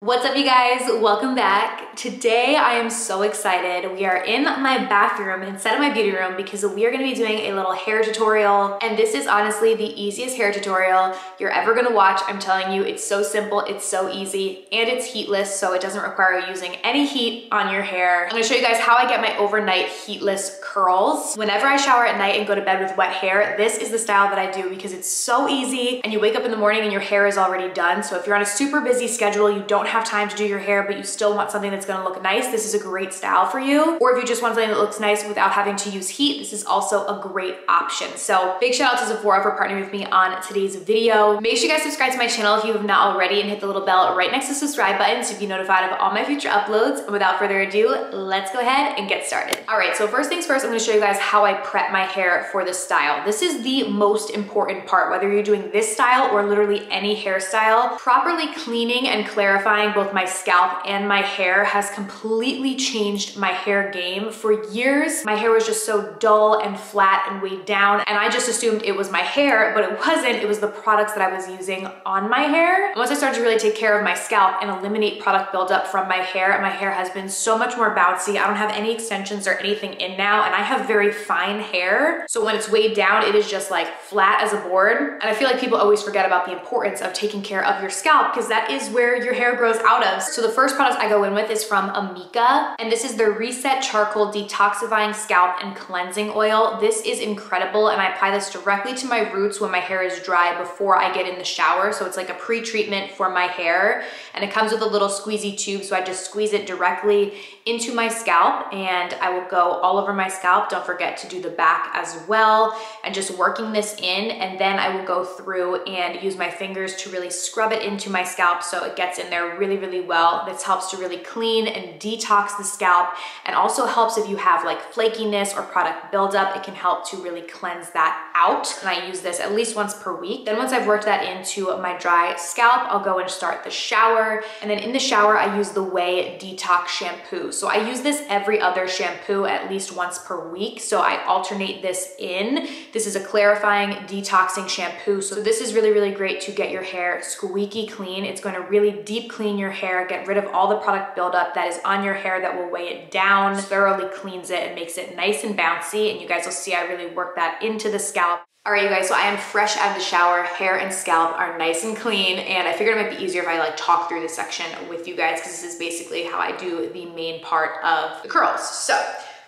What's up, you guys? Welcome back. Today I am so excited. We are in my bathroom instead of my beauty room because we are going to be doing a little hair tutorial, and this is honestly the easiest hair tutorial you're ever going to watch. I'm telling you, it's so simple, it's so easy, and it's heatless, so it doesn't require using any heat on your hair. I'm going to show you guys how I get my overnight heatless curls. Whenever I shower at night and go to bed with wet hair, this is the style that I do because it's so easy, and you wake up in the morning and your hair is already done. So if you're on a super busy schedule, you don't have time to do your hair, but you still want something that's gonna look nice, this is a great style for you. Or if you just want something that looks nice without having to use heat, this is also a great option. So big shout out to Sephora for partnering with me on today's video. Make sure you guys subscribe to my channel if you have not already, and hit the little bell right next to the subscribe button so you can be notified of all my future uploads. And without further ado, let's go ahead and get started. All right, so first things first, I'm gonna show you guys how I prep my hair for this style. This is the most important part, whether you're doing this style or literally any hairstyle. Properly cleaning and clarifying both my scalp and my hair has completely changed my hair game. For years, my hair was just so dull and flat and weighed down, and I just assumed it was my hair, but it wasn't. It was the products that I was using on my hair. And once I started to really take care of my scalp and eliminate product buildup from my hair has been so much more bouncy. I don't have any extensions or anything in now, and I have very fine hair. So when it's weighed down, it is just like flat as a board. And I feel like people always forget about the importance of taking care of your scalp because that is where your hair grows out of. So the first product I go in with is from Amika, and this is the Reset Charcoal Detoxifying Scalp and Cleansing Oil. This is incredible, and I apply this directly to my roots when my hair is dry before I get in the shower. So it's like a pre-treatment for my hair, and it comes with a little squeezy tube, so I just squeeze it directly into my scalp, and I will go all over my scalp. Don't forget to do the back as well, and just working this in, and then I will go through and use my fingers to really scrub it into my scalp so it gets in there really, really well. This helps to really clean and detox the scalp, and also helps if you have like flakiness or product buildup. It can help to really cleanse that out, and I use this at least once per week. Then once I've worked that into my dry scalp, I'll go and start the shower, and then in the shower I use the Whey Detox Shampoo. So I use this every other shampoo at least once per week, so I alternate this in. This is a clarifying, detoxing shampoo, so this is really, really great to get your hair squeaky clean. It's going to really deep clean your hair, get rid of all the product buildup that is on your hair that will weigh it down, thoroughly cleans it and makes it nice and bouncy, and you guys will see I really work that into the scalp. All right, you guys, so I am fresh out of the shower. Hair and scalp are nice and clean, and I figured it might be easier if I like talk through this section with you guys because this is basically how I do the main part of the curls. So I'm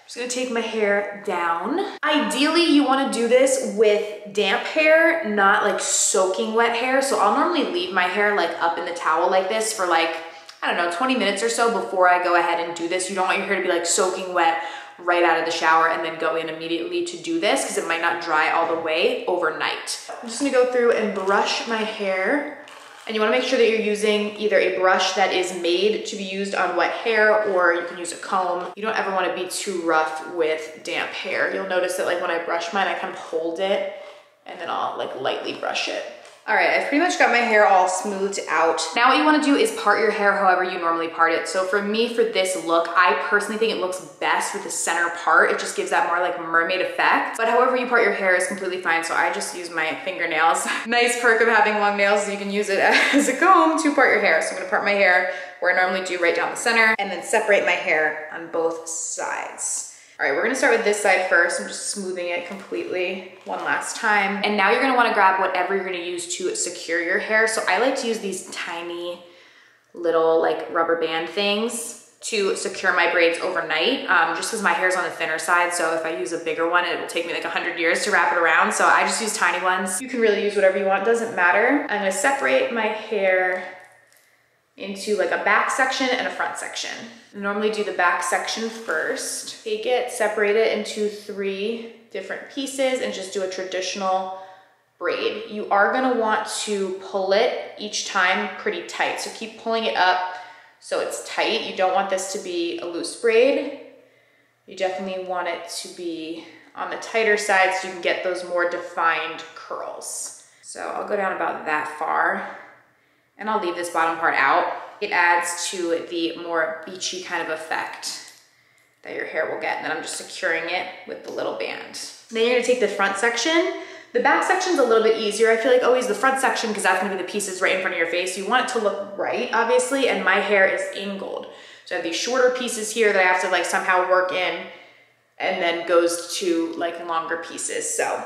just gonna take my hair down. Ideally, you wanna do this with damp hair, not like soaking wet hair. So I'll normally leave my hair like up in the towel like this for like, I don't know, 20 minutes or so before I go ahead and do this. You don't want your hair to be like soaking wet right out of the shower and then go in immediately to do this because it might not dry all the way overnight. I'm just gonna go through and brush my hair. And you wanna make sure that you're using either a brush that is made to be used on wet hair, or you can use a comb. You don't ever wanna be too rough with damp hair. You'll notice that like when I brush mine, I kind of hold it and then I'll like lightly brush it. All right, I've pretty much got my hair all smoothed out. Now what you wanna do is part your hair however you normally part it. So for me, for this look, I personally think it looks best with the center part. It just gives that more like mermaid effect. But however you part your hair is completely fine. So I just use my fingernails. Nice perk of having long nails is you can use it as a comb to part your hair. So I'm gonna part my hair where I normally do, right down the center, and then separate my hair on both sides. All right, we're gonna start with this side first. I'm just smoothing it completely one last time. And now you're gonna wanna grab whatever you're gonna use to secure your hair. So I like to use these tiny little like rubber band things to secure my braids overnight, just because my hair's on the thinner side. So if I use a bigger one, it will take me like 100 years to wrap it around. So I just use tiny ones. You can really use whatever you want, doesn't matter. I'm gonna separate my hair into like a back section and a front section. I normally do the back section first. Take it, separate it into 3 different pieces and just do a traditional braid. You are gonna want to pull it each time pretty tight. So keep pulling it up so it's tight. You don't want this to be a loose braid. You definitely want it to be on the tighter side so you can get those more defined curls. So I'll go down about that far, and I'll leave this bottom part out. It adds to the more beachy kind of effect that your hair will get. And then I'm just securing it with the little band. Then you're gonna take the front section, The back section's a little bit easier. I feel like always the front section, because that's gonna be the pieces right in front of your face. You want it to look right, obviously, and my hair is angled. So I have these shorter pieces here that I have to like somehow work in, and then goes to like longer pieces. So I'm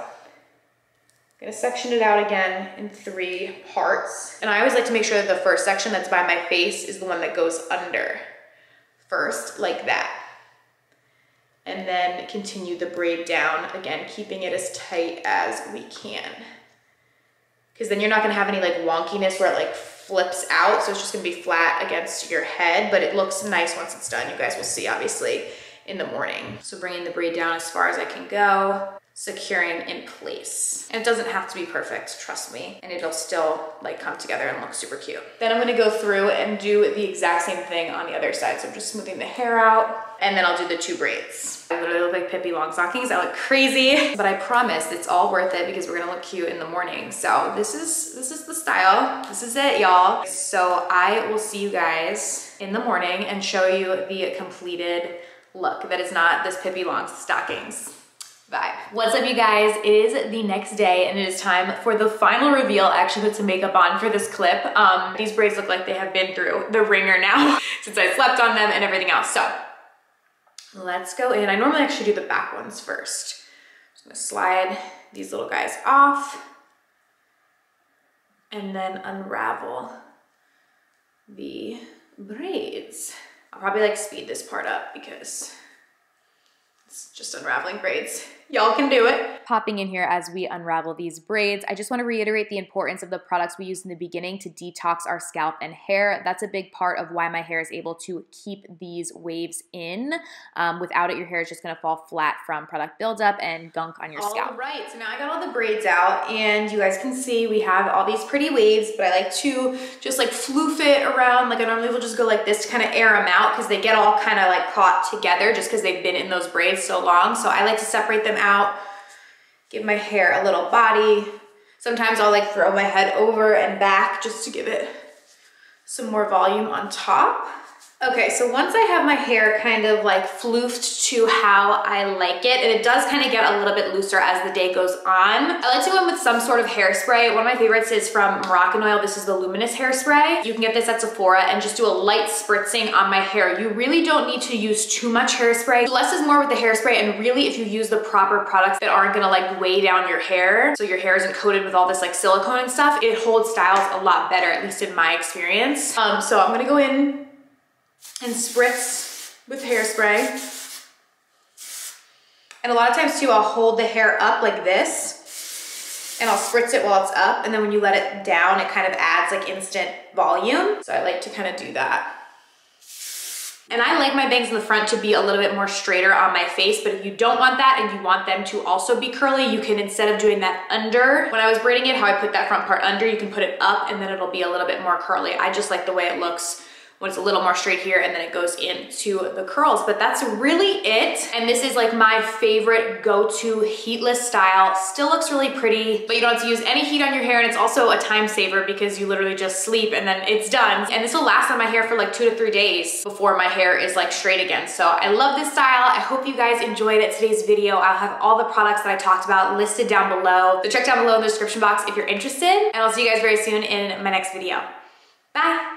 gonna section it out again in 3 parts. And I always like to make sure that the first section that's by my face is the one that goes under first, like that. And then continue the braid down, again, keeping it as tight as we can. Because then you're not gonna have any like wonkiness where it like flips out. So it's just gonna be flat against your head, but it looks nice once it's done. You guys will see, obviously, in the morning. So bringing the braid down as far as I can go, securing in place. And it doesn't have to be perfect, trust me. And it'll still like come together and look super cute. Then I'm gonna go through and do the exact same thing on the other side. So I'm just smoothing the hair out, and then I'll do the 2 braids. I literally look like Pippi Longstockings. I look crazy, but I promise it's all worth it because we're gonna look cute in the morning. So this is the style. This is it, y'all. So I will see you guys in the morning and show you the completed look that is not this Pippi Longstockings vibe. What's up, you guys? It is the next day and it is time for the final reveal. I actually put some makeup on for this clip. These braids look like they have been through the ringer now since I slept on them and everything else. So let's go in. I normally actually do the back ones first. I'm just gonna slide these little guys off and then unravel the braids. I'll probably like speed this part up because it's just unraveling braids. Y'all can do it. Popping in here as we unravel these braids, I just want to reiterate the importance of the products we used in the beginning to detox our scalp and hair. That's a big part of why my hair is able to keep these waves in. Without it, your hair is just gonna fall flat from product buildup and gunk on your scalp. All right, so now I got all the braids out and you guys can see we have all these pretty waves, but I like to just like floof it around. Like I normally will just go like this to kind of air them out because they get all kind of like caught together just because they've been in those braids so long. So I like to separate them out, give my hair a little body. Sometimes I'll like throw my head over and back just to give it some more volume on top. Okay, so once I have my hair kind of like floofed to how I like it, and it does kind of get a little bit looser as the day goes on, I like to go in with some sort of hairspray. One of my favorites is from Moroccan. This is the Luminous hairspray. You can get this at Sephora and just do a light spritzing on my hair. You really don't need to use too much hairspray. Less is more with the hairspray, and really if you use the proper products that aren't gonna like weigh down your hair, so your hair isn't coated with all this like silicone and stuff, it holds styles a lot better, at least in my experience. So I'm gonna go in and spritz with hairspray. And a lot of times too, I'll hold the hair up like this and I'll spritz it while it's up. And then when you let it down, it kind of adds like instant volume. So I like to kind of do that. And I like my bangs in the front to be a little bit more straighter on my face, but if you don't want that and you want them to also be curly, you can, instead of doing that under, when I was braiding it, how I put that front part under, you can put it up and then it'll be a little bit more curly. I just like the way it looks when it's a little more straight here and then it goes into the curls, but that's really it. And this is like my favorite go-to heatless style. Still looks really pretty, but you don't have to use any heat on your hair, and it's also a time saver because you literally just sleep and then it's done. And this will last on my hair for like 2 to 3 days before my hair is like straight again. So I love this style. I hope you guys enjoyed today's video. I'll have all the products that I talked about listed down below. So check down below in the description box if you're interested, and I'll see you guys very soon in my next video. Bye.